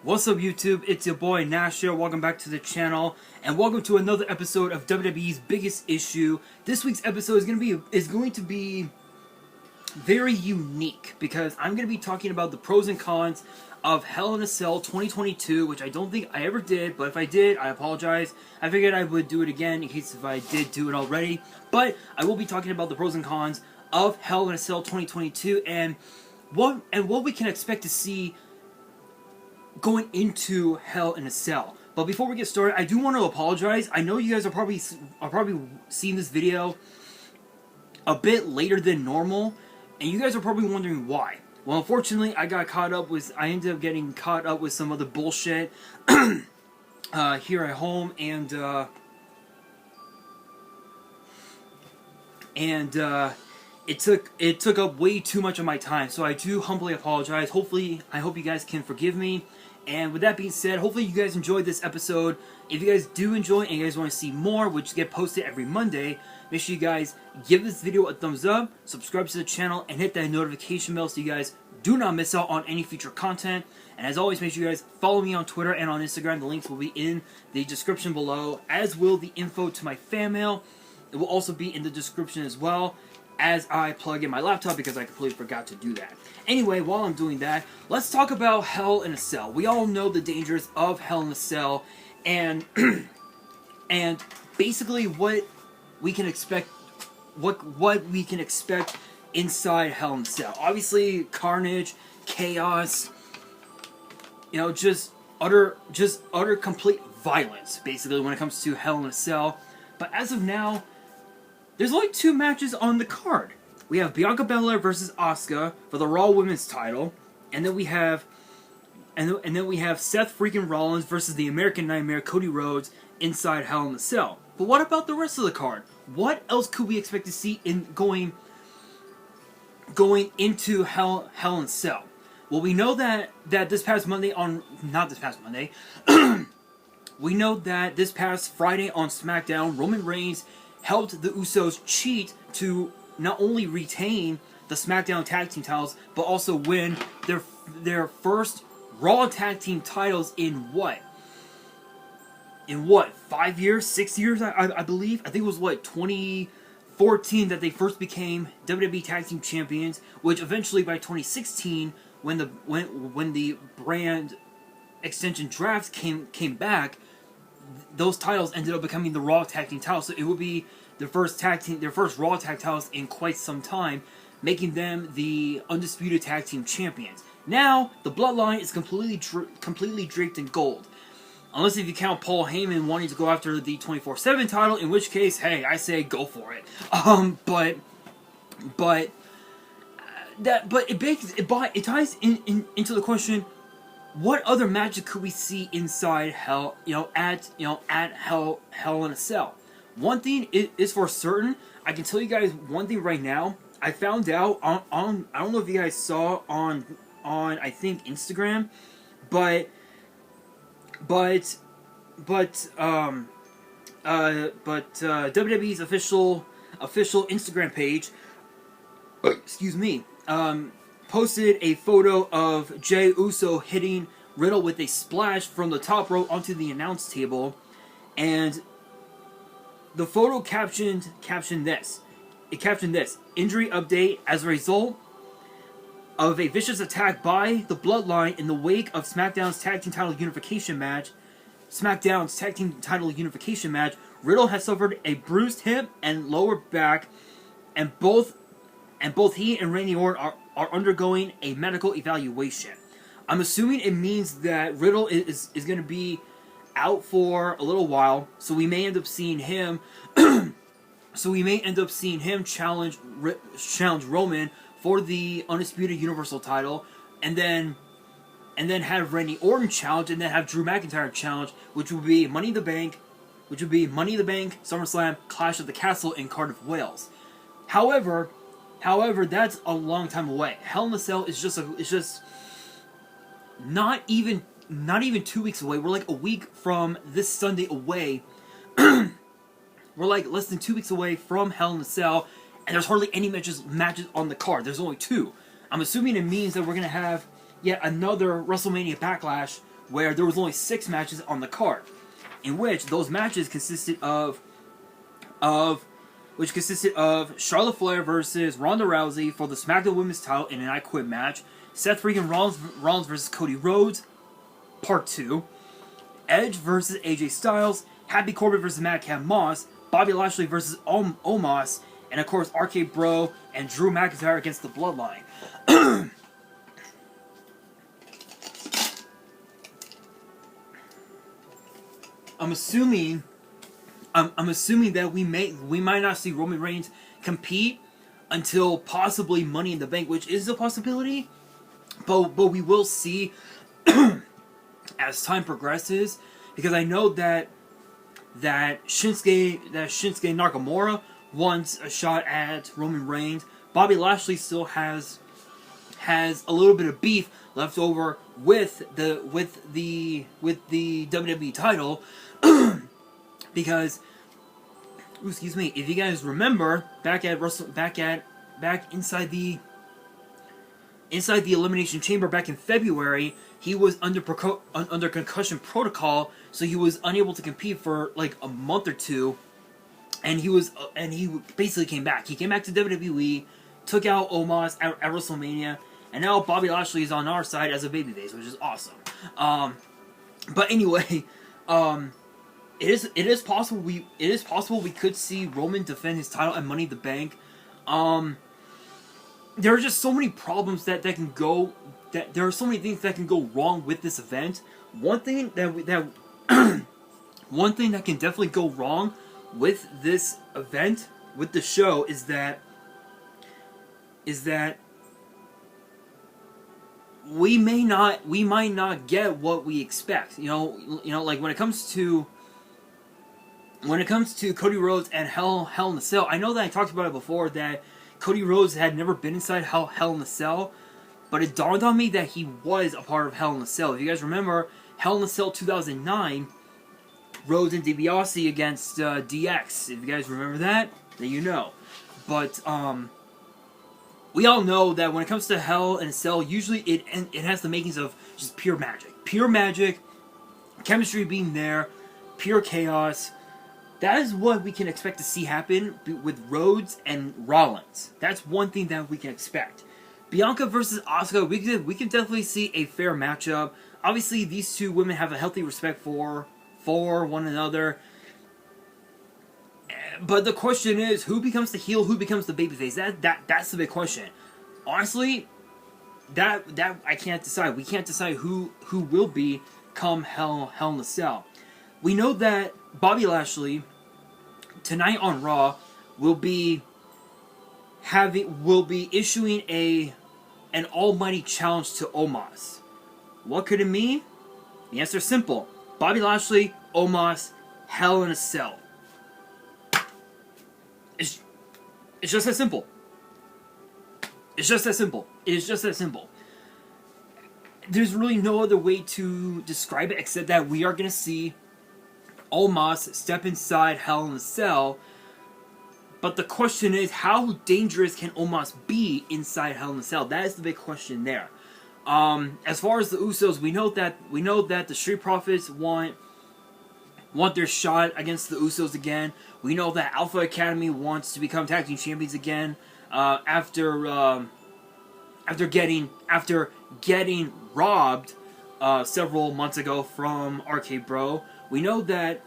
What's up YouTube, it's your boy Nash here, welcome back to the channel, and welcome to another episode of WWE's Biggest Issue. This week's episode is going to be very unique, because I'm going to be talking about the pros and cons of Hell in a Cell 2022, which I don't think I ever did, but if I did, I apologize. I figured I would do it again in case if I did do it already, but I will be talking about the pros and cons of Hell in a Cell 2022, and what we can expect to see going into Hell in a Cell. But before we get started, I do want to apologize. I know you guys are probably seeing this video a bit later than normal, and you guys are probably wondering why. Well, unfortunately, I ended up getting caught up with some other bullshit here at home, and it took up way too much of my time. So I do humbly apologize. I hope you guys can forgive me. And with that being said, hopefully you guys enjoyed this episode. If you guys do enjoy and you guys want to see more, which get posted every Monday, make sure you guys give this video a thumbs up, subscribe to the channel, and hit that notification bell so you guys do not miss out on any future content. And as always, make sure you guys follow me on Twitter and on Instagram. The links will be in the description below, as will the info to my fan mail. It will also be in the description as well, as I plug in my laptop, because I completely forgot to do that. Anyway, while I'm doing that, let's talk about Hell in a Cell. We all know the dangers of Hell in a Cell, and and basically what we can expect, what we can expect inside Hell in a Cell. Obviously, carnage, chaos, just utter complete violence, basically, when it comes to Hell in a Cell. But as of now, there's only 2 matches on the card. We have Bianca Belair versus Asuka for the Raw Women's title, and then we have Seth freaking Rollins versus the American Nightmare Cody Rhodes inside Hell in a Cell. But what about the rest of the card? What else could we expect to see in going into Hell in a Cell? Well, we know that this past Monday we know that this past Friday on SmackDown, Roman Reigns helped the Usos cheat to not only retain the SmackDown Tag Team titles, but also win their first Raw Tag Team titles in what? 5 years? 6 years, I believe? I think it was, 2014 that they first became WWE Tag Team Champions, which eventually by 2016, when the brand extension draft came back, those titles ended up becoming the Raw Tag Team titles. So it would be their first Raw Tag titles in quite some time, making them the undisputed Tag Team Champions. Now the Bloodline is completely draped in gold, unless if you count Paul Heyman wanting to go after the 24/7 title, in which case, hey, I say go for it. It ties into the question: what other magic could we see inside Hell? At Hell in a Cell. One thing is for certain. I can tell you guys one thing right now. I found out on I don't know if you guys saw on I think Instagram, but WWE's official Instagram page, excuse me, posted a photo of Jey Uso hitting Riddle with a splash from the top rope onto the announce table, and the photo captioned this. It captioned this: injury update as a result of a vicious attack by the Bloodline in the wake of SmackDown's Tag Team Title Unification match. Riddle has suffered a bruised hip and lower back, and both he and Randy Orton are undergoing a medical evaluation. I'm assuming it means that Riddle is going to be out for a little while, so we may end up seeing him. Challenge Roman for the undisputed Universal title, and then have Randy Orton challenge, and then have Drew McIntyre challenge, which would be Money in the Bank, SummerSlam, Clash of the Castle in Cardiff, Wales. However, that's a long time away. Hell in a Cell is just not even 2 weeks away. We're like a week from this Sunday away. We're like less than 2 weeks away from Hell in a Cell, and there's hardly any matches on the card. There's only 2. I'm assuming it means that we're gonna have yet another WrestleMania Backlash where there was only 6 matches on the card, in which those matches consisted of Charlotte Flair versus Ronda Rousey for the SmackDown Women's title in an I Quit match, Seth freaking Rollins versus Cody Rhodes, Part 2, Edge versus AJ Styles, Happy Corbin versus Madcap Moss, Bobby Lashley versus Omos, and of course RK Bro and Drew McIntyre against the Bloodline. I'm assuming that we might not see Roman Reigns compete until possibly Money in the Bank, which is a possibility, but we will see as time progresses, because I know that Shinsuke Nakamura wants a shot at Roman Reigns. Bobby Lashley still has a little bit of beef left over with the WWE title. Because, excuse me, if you guys remember, back inside the Elimination Chamber back in February, he was under concussion protocol, so he was unable to compete for like a month or two, and he basically came back. He came back to WWE, took out Omos at WrestleMania, and now Bobby Lashley is on our side as a babyface, which is awesome. But anyway, It is possible we could see Roman defend his title at Money in the Bank. There are just so many problems that can go. That there are so many things that can go wrong with this event. One thing that can definitely go wrong with this event, with the show, is that we might not get what we expect. You know, like when it comes to Cody Rhodes and Hell in a Cell, I know that I talked about it before, that Cody Rhodes had never been inside Hell in a Cell, but it dawned on me that he was a part of Hell in a Cell. If you guys remember, Hell in a Cell 2009, Rhodes and DiBiase against DX. If you guys remember that, then you know. But we all know that when it comes to Hell in a Cell, usually it has the makings of just pure magic, chemistry being there, pure chaos. That is what we can expect to see happen with Rhodes and Rollins. That's one thing that we can expect. Bianca versus Asuka, we can definitely see a fair matchup. Obviously, these two women have a healthy respect for one another. But the question is, who becomes the heel, who becomes the babyface? That's the big question. Honestly, that I can't decide. We can't decide who will be come Hell in a Cell. We know that Bobby Lashley tonight on Raw will be issuing an almighty challenge to Omos. What could it mean? The answer is simple. Bobby Lashley, Omos, Hell in a Cell. It's just that simple. It's just that simple. There's really no other way to describe it except that we are going to see Omos step inside Hell in a Cell. But the question is, how dangerous can Omos be inside Hell in a Cell? That is the big question there. As far as the Usos, we know that the Street Profits want their shot against the Usos again. We know that Alpha Academy wants to become tag team champions again after getting robbed several months ago from RK Bro. We know that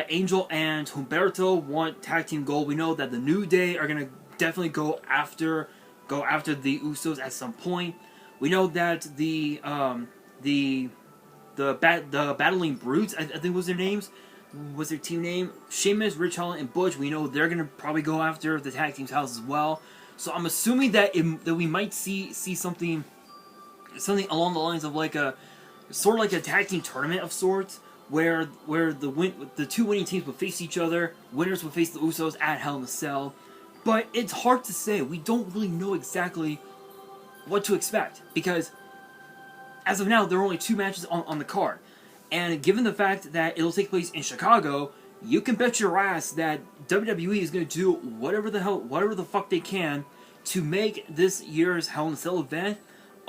Angel and Humberto want tag team gold. We know that the New Day are gonna definitely go after the Usos at some point. We know that the Battling Brutes, I think was their names, was their team name, Sheamus, Rich Holland, and Butch. We know they're gonna probably go after the tag team titles as well. So I'm assuming that we might see something along the lines of like a sort of like a tag team tournament of sorts, where the two winning teams would face each other. Winners would face the Usos at Hell in a Cell. But it's hard to say. We don't really know exactly what to expect, because as of now, there are only 2 matches on the card. And given the fact that it'll take place in Chicago, you can bet your ass that WWE is going to do whatever the fuck they can to make this year's Hell in a Cell event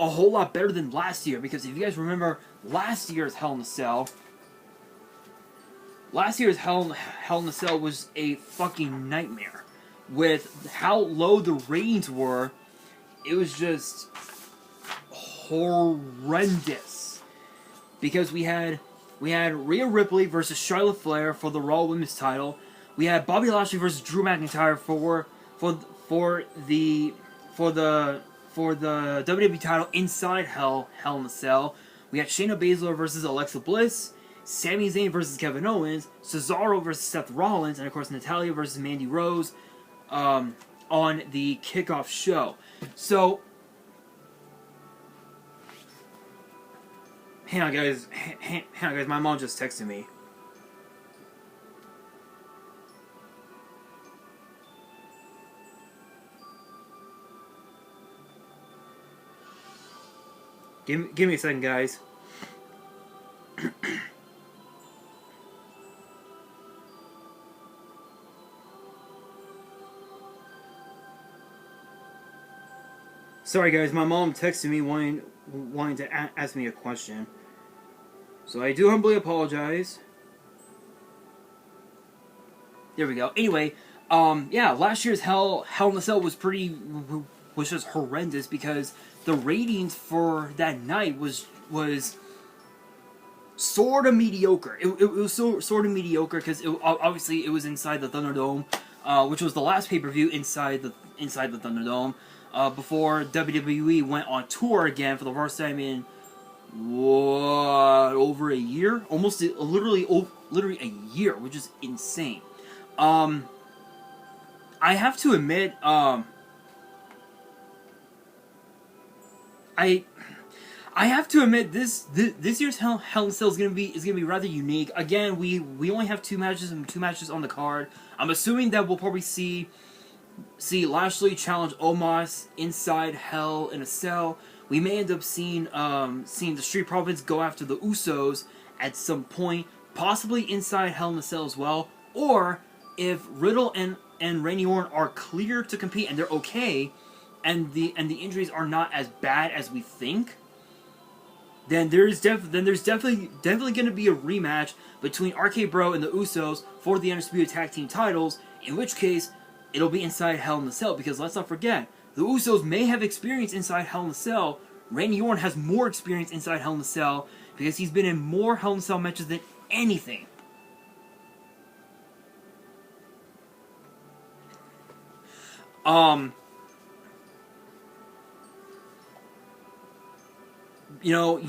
a whole lot better than last year, because if you guys remember last year's Hell in a Cell, was a fucking nightmare. With how low the ratings were, it was just horrendous. Because we had Rhea Ripley versus Charlotte Flair for the Raw Women's title. We had Bobby Lashley versus Drew McIntyre for the WWE title inside Hell in a Cell. We had Shayna Baszler versus Alexa Bliss, Sami Zayn versus Kevin Owens, Cesaro versus Seth Rollins, and of course Natalya versus Mandy Rose on the kickoff show. So, hang on guys, my mom just texted me. Give me a second, guys. Sorry, guys. My mom texted me wanting to ask me a question. So I do humbly apologize. There we go. Anyway, yeah, last year's Hell in a Cell was just horrendous, because the ratings for that night was sort of mediocre. It was sort of mediocre because obviously it was inside the Thunderdome, which was the last pay-per-view inside the Thunderdome, before WWE went on tour again for the first time in over a year, almost literally a year, which is insane. I have to admit, I have to admit this year's Hell in a Cell is gonna be rather unique. Again, we only have two matches on the card. I'm assuming that we'll probably see Lashley challenge Omos inside Hell in a Cell. We may end up seeing the Street Profits go after the Usos at some point, possibly inside Hell in a Cell as well. Or if Riddle and Randy Orton are clear to compete and they're okay, and the injuries are not as bad as we think, then there's definitely going to be a rematch between RK Bro and the Usos for the Undisputed Tag Team titles, in which case it'll be inside Hell in a Cell, because let's not forget, the Usos may have experience inside Hell in a Cell. Randy Orton has more experience inside Hell in a Cell because he's been in more Hell in a Cell matches than anything. You know,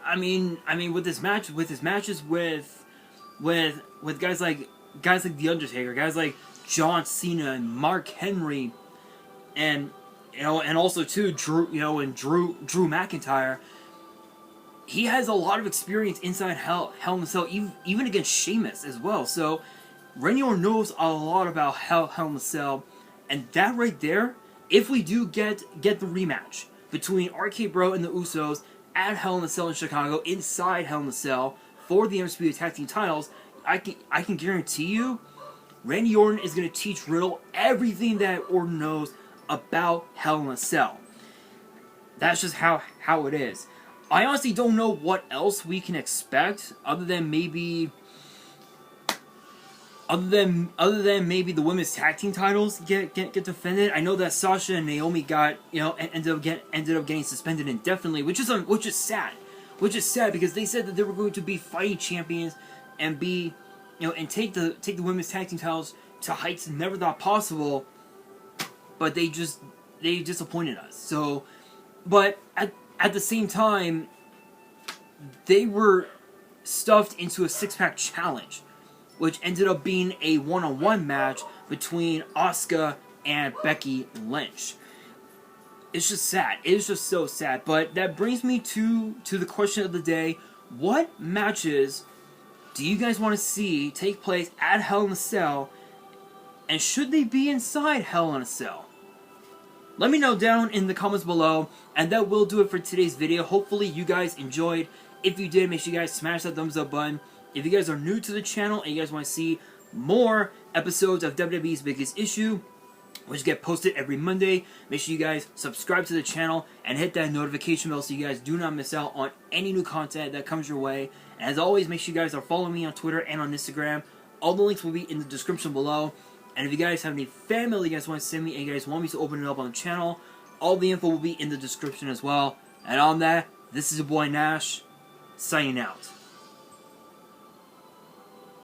I mean, with his matches with guys like The Undertaker, guys like John Cena and Mark Henry, and also too Drew McIntyre. He has a lot of experience inside Hell in a Cell, even against Sheamus as well. So Randy Orton knows a lot about Hell in a Cell, and that right there, if we do get the rematch between RK Bro and the Usos at Hell in a Cell in Chicago, inside Hell in a Cell for the Undisputed Tag Team titles, I can guarantee you, Randy Orton is going to teach Riddle everything that Orton knows about Hell in a Cell. That's just how it is. I honestly don't know what else we can expect other than maybe the women's tag team titles get defended. I know that Sasha and Naomi ended up getting suspended indefinitely, which is sad. Which is sad because they said that they were going to be fighting champions and and take the women's tag team titles to heights never thought possible, but they disappointed us. So, but at the same time, they were stuffed into a 6-pack challenge, which ended up being a one-on-one match between Asuka and Becky Lynch. It's just sad. It is just so sad. But that brings me to the question of the day. What matches do you guys want to see take place at Hell in a Cell, and should they be inside Hell in a Cell? Let me know down in the comments below, and that will do it for today's video. Hopefully you guys enjoyed. If you did, make sure you guys smash that thumbs up button. If you guys are new to the channel and you guys want to see more episodes of WWE's Biggest Issue, which get posted every Monday. Make sure you guys subscribe to the channel and hit that notification bell so you guys do not miss out on any new content that comes your way. And as always, make sure you guys are following me on Twitter and on Instagram. All the links will be in the description below. And if you guys have any fan mail you guys want to send me and you guys want me to open it up on the channel, all the info will be in the description as well. And on that, this is your boy Nash, signing out.